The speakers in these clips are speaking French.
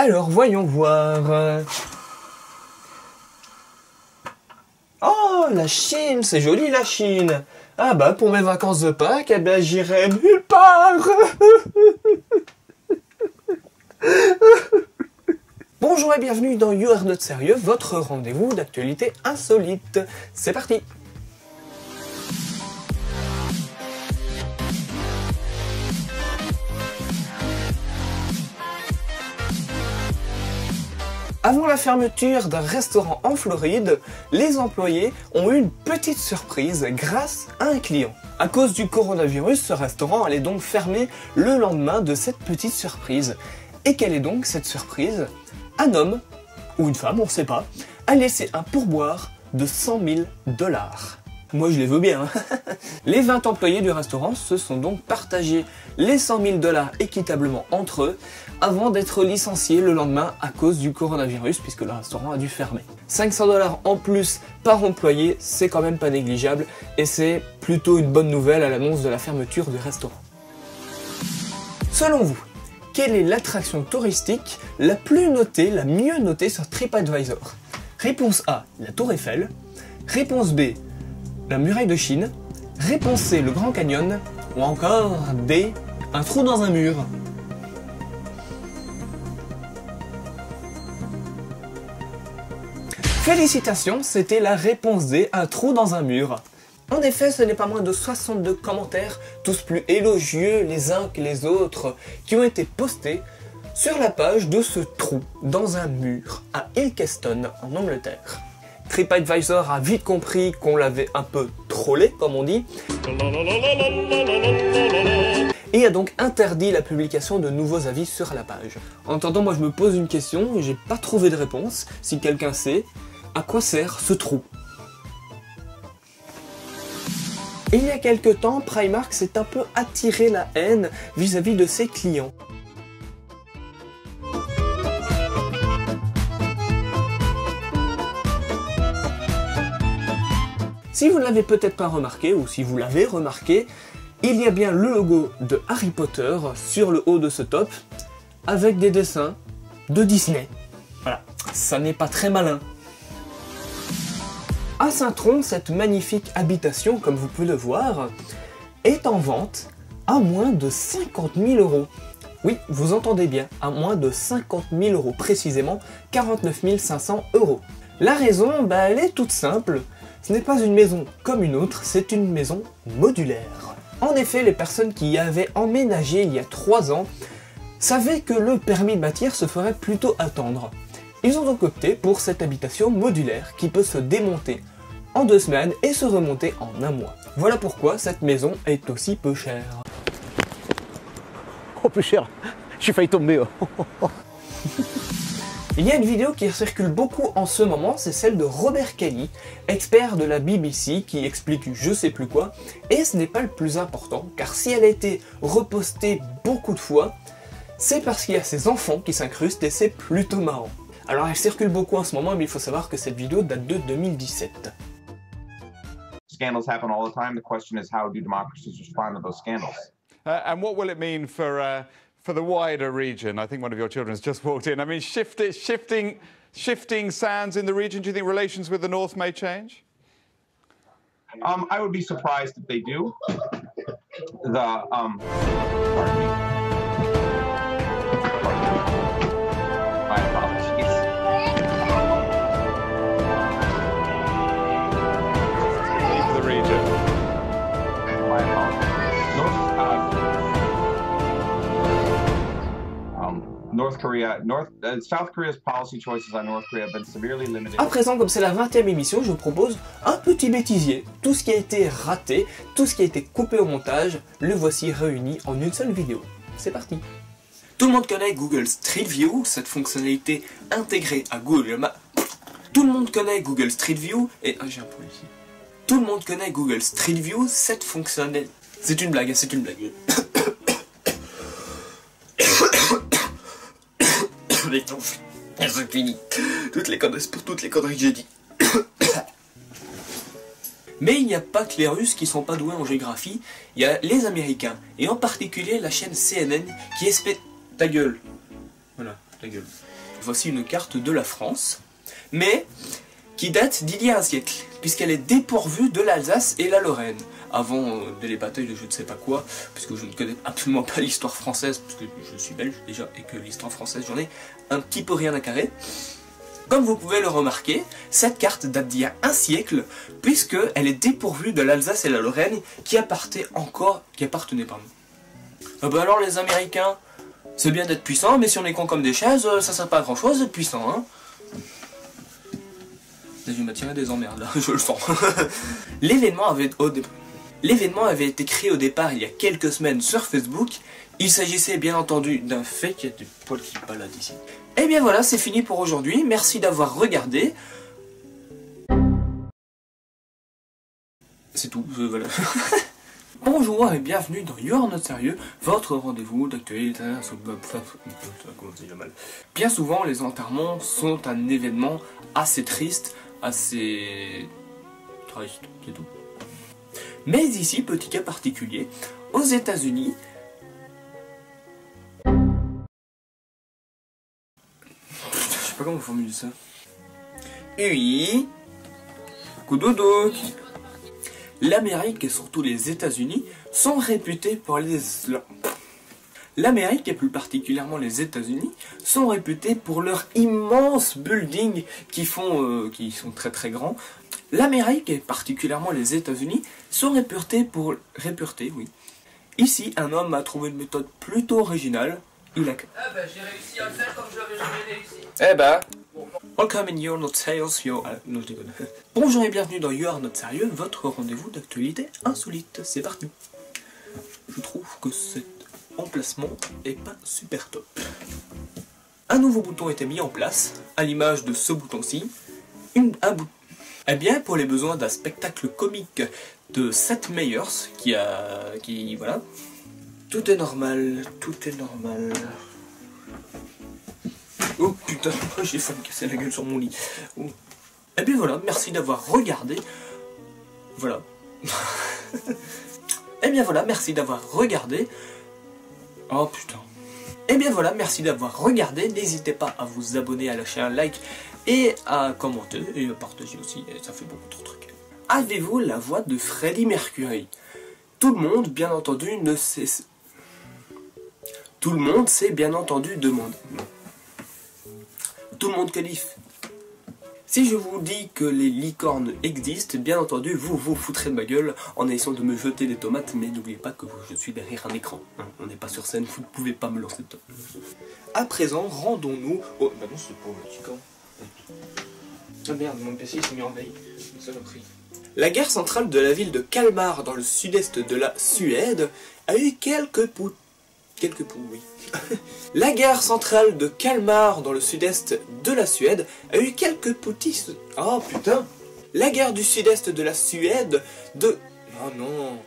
Alors, voyons voir. Oh, la Chine, c'est joli la Chine. Ah bah, pour mes vacances de Pâques, eh ben, j'irai nulle part. Bonjour et bienvenue dans You Are Not Sérieux, votre rendez-vous d'actualité insolite. C'est parti. Avant la fermeture d'un restaurant en Floride, les employés ont eu une petite surprise grâce à un client. À cause du coronavirus, ce restaurant allait donc fermer le lendemain de cette petite surprise. Et quelle est donc cette surprise? Un homme, ou une femme, on ne sait pas, a laissé un pourboire de 100 000 $. Moi je les veux bien. Les 20 employés du restaurant se sont donc partagés les 100 000 $ équitablement entre eux avant d'être licenciés le lendemain à cause du coronavirus puisque le restaurant a dû fermer. 500 $ en plus par employé, c'est quand même pas négligeable et c'est plutôt une bonne nouvelle à l'annonce de la fermeture du restaurant. Selon vous, quelle est l'attraction touristique la plus notée, la mieux notée sur TripAdvisor? Réponse A, la Tour Eiffel. Réponse B, la muraille de Chine. Réponse C, le Grand Canyon. Ou encore D, un trou dans un mur. Félicitations, c'était la réponse D, un trou dans un mur. En effet, ce n'est pas moins de 62 commentaires, tous plus élogieux les uns que les autres, qui ont été postés sur la page de ce trou dans un mur à Ilkeston, en Angleterre. TripAdvisor a vite compris qu'on l'avait un peu trollé, comme on dit, et a donc interdit la publication de nouveaux avis sur la page. En attendant, moi je me pose une question et j'ai pas trouvé de réponse. Si quelqu'un sait, à quoi sert ce trou? Il y a quelque temps, Primark s'est un peu attiré la haine vis-à-vis de ses clients. Si vous ne l'avez peut-être pas remarqué, ou si vous l'avez remarqué, il y a bien le logo de Harry Potter sur le haut de ce top, avec des dessins de Disney. Voilà, ça n'est pas très malin. À Saint-Tron, cette magnifique habitation, comme vous pouvez le voir, est en vente à moins de 50 000 €. Oui, vous entendez bien, à moins de 50 000 €, précisément 49 500 €. La raison, elle est toute simple. Ce n'est pas une maison comme une autre, c'est une maison modulaire. En effet, les personnes qui y avaient emménagé il y a 3 ans savaient que le permis de bâtir se ferait plutôt attendre. Ils ont donc opté pour cette habitation modulaire qui peut se démonter en 2 semaines et se remonter en 1 mois. Voilà pourquoi cette maison est aussi peu chère. Oh, peu cher, j'ai failli tomber. Il y a une vidéo qui circule beaucoup en ce moment, c'est celle de Robert Kelly, expert de la BBC, qui explique je sais plus quoi, et ce n'est pas le plus important, car si elle a été repostée beaucoup de fois, c'est parce qu'il y a ses enfants qui s'incrustent et c'est plutôt marrant. Alors elle circule beaucoup en ce moment, mais il faut savoir que cette vidéo date de 2017. Scandals happen all the time. The question is, how do democracies respond to those scandals? And what will it mean for the wider region? I think one of your children has just walked in. I mean, shifting sands in the region. Do you think relations with the North may change? I would be surprised if they do. Pardon me. My apologies. Leave the region. My apologies. South Korea's policy choices on North Korea have been severely limited. À présent, comme c'est la 20e émission, je vous propose un petit bêtisier. Tout ce qui a été raté, tout ce qui a été coupé au montage, le voici réuni en une seule vidéo. C'est parti. Tout le monde connaît Google Street View, cette fonctionnalité intégrée à Google Maps. Tout le monde connaît Google Street View et... Ah, j'ai un problème ici. Tout le monde connaît Google Street View, cette fonctionnalité... C'est une blague, c'est une blague. C'est fini. Pour toutes les conneries que j'ai dit. Mais il n'y a pas que les Russes qui sont pas doués en géographie, il y a les Américains, et en particulier la chaîne CNN qui espère... Ta gueule. Voilà, ta gueule. voici une carte de la France, mais qui date d'il y a un siècle, puisqu'elle est dépourvue de l'Alsace et la Lorraine, avant de les batailles de je ne sais pas quoi, puisque je ne connais absolument pas l'histoire française, puisque je suis belge déjà, et que l'histoire française j'en ai un petit peu rien à carrer. Comme vous pouvez le remarquer, cette carte date d'il y a un siècle, puisqu'elle est dépourvue de l'Alsace et la Lorraine, qui appartenaient pardon. Ah bah alors les Américains, c'est bien d'être puissant, mais si on est con comme des chaises, ça sert pas à grand chose d'être puissant, hein. Je vais m'attirer des emmerdes là, je le sens. L'événement avait été créé au départ il y a quelques semaines sur Facebook. Il s'agissait bien entendu d'un fake, il y a des poils qui baladent ici. Et bien voilà, c'est fini pour aujourd'hui, merci d'avoir regardé. C'est tout, voilà. Bonjour et bienvenue dans You Are Not Sérieux, votre rendez-vous d'actualité. Bien souvent, les enterrements sont un événement assez triste, assez triste, c'est tout. Mais ici, petit cas particulier, aux États-Unis, je sais pas comment on formule ça. Oui, coudodo. L'Amérique et surtout les États-Unis sont réputés pour les... L'Amérique et plus particulièrement les États-Unis sont réputés pour leurs immenses buildings qui sont très très grands. L'Amérique et particulièrement les États-Unis sont réputés pour... oui. Ici, un homme a trouvé une méthode plutôt originale. Il a... Ah bah j'ai réussi à le faire comme je l'avais jamais réussi. Eh bah... Welcome in You Are Not Sérieux. Non, je déconne. Bonjour et bienvenue dans You Are Not Sérieux, votre rendez-vous d'actualité insolite. C'est parti. Je trouve que cet emplacement est pas super top. Un nouveau bouton était mis en place, à l'image de ce bouton-ci. Eh bien, pour les besoins d'un spectacle comique de Seth Meyers, voilà. Tout est normal, tout est normal. Oh putain, j'ai failli me casser la gueule sur mon lit. Oh. Et bien voilà, merci d'avoir regardé. Voilà. Et bien voilà, merci d'avoir regardé. Oh putain. Et bien voilà, merci d'avoir regardé. N'hésitez pas à vous abonner, à lâcher un like et à commenter et à partager aussi. Et ça fait beaucoup trop de trucs. Avez-vous la voix de Freddie Mercury? Tout le monde, bien entendu, ne sait... Tout le monde s'est bien entendu demandé. Tout le monde qualifie. Si je vous dis que les licornes existent, bien entendu, vous vous foutrez de ma gueule en essayant de me jeter des tomates, mais n'oubliez pas que je suis derrière un écran. Hein, on n'est pas sur scène, vous ne pouvez pas me lancer de tomates. À présent, rendons-nous... Oh, bah non, c'est pas le licorne. Ah merde, mon PC s'est mis en veille. Une saloperie. La gare centrale de la ville de Kalmar, dans le sud-est de la Suède, a eu quelques poutres. Oui. La gare centrale de Kalmar, dans le sud-est de la Suède, a eu quelques poutistes. Oh putain. La gare du sud-est de la Suède de... Oh non.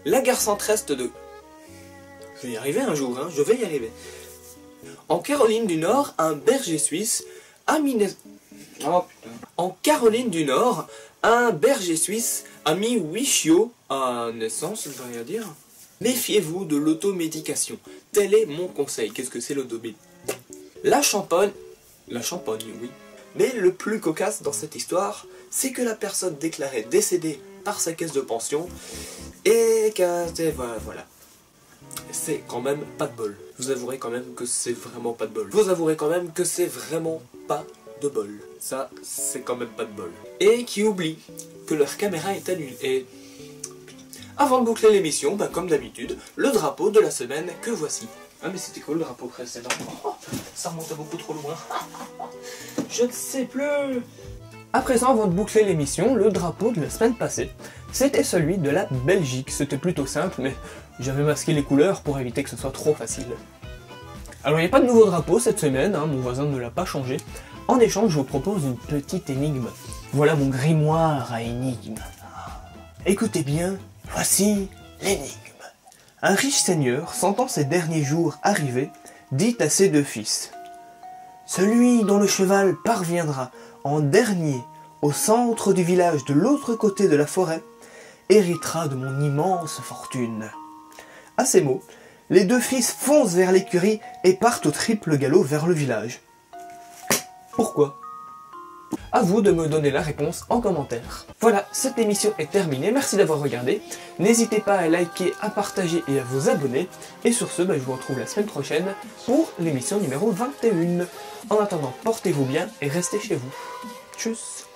La gare centre-est de... Je vais y arriver un jour, hein, je vais y arriver. En Caroline du Nord, un berger suisse a mis... Oh putain. En Caroline du Nord, un berger suisse a mis 8 chiots à naissance, je veux rien dire. Méfiez-vous de l'automédication. Tel est mon conseil. Qu'est-ce que c'est l'automédication? La Champagne, oui. Mais le plus cocasse dans cette histoire, c'est que la personne déclarée décédée par sa caisse de pension et voilà. C'est quand même pas de bol. Vous avouerez quand même que c'est vraiment pas de bol. Vous avouerez quand même que c'est vraiment pas de bol. Ça, c'est quand même pas de bol. Et qui oublie que leur caméra est allumée. Avant de boucler l'émission, bah, comme d'habitude, le drapeau de la semaine que voici. Ah mais c'était quoi le drapeau précédent? Oh, ça remonte à beaucoup trop loin. Je ne sais plus. À présent, avant de boucler l'émission, le drapeau de la semaine passée, c'était celui de la Belgique. C'était plutôt simple, mais j'avais masqué les couleurs pour éviter que ce soit trop facile. Alors il n'y a pas de nouveau drapeau cette semaine, hein, mon voisin ne l'a pas changé. En échange, je vous propose une petite énigme. Voilà mon grimoire à énigmes. Écoutez bien. Voici l'énigme. Un riche seigneur, sentant ses derniers jours arriver, dit à ses 2 fils: celui dont le cheval parviendra en dernier au centre du village de l'autre côté de la forêt héritera de mon immense fortune. À ces mots, les 2 fils foncent vers l'écurie et partent au triple galop vers le village. Pourquoi? À vous de me donner la réponse en commentaire. Voilà, cette émission est terminée, merci d'avoir regardé. N'hésitez pas à liker, à partager et à vous abonner. Et sur ce, je vous retrouve la semaine prochaine pour l'émission numéro 21. En attendant, portez-vous bien et restez chez vous. Tchuss.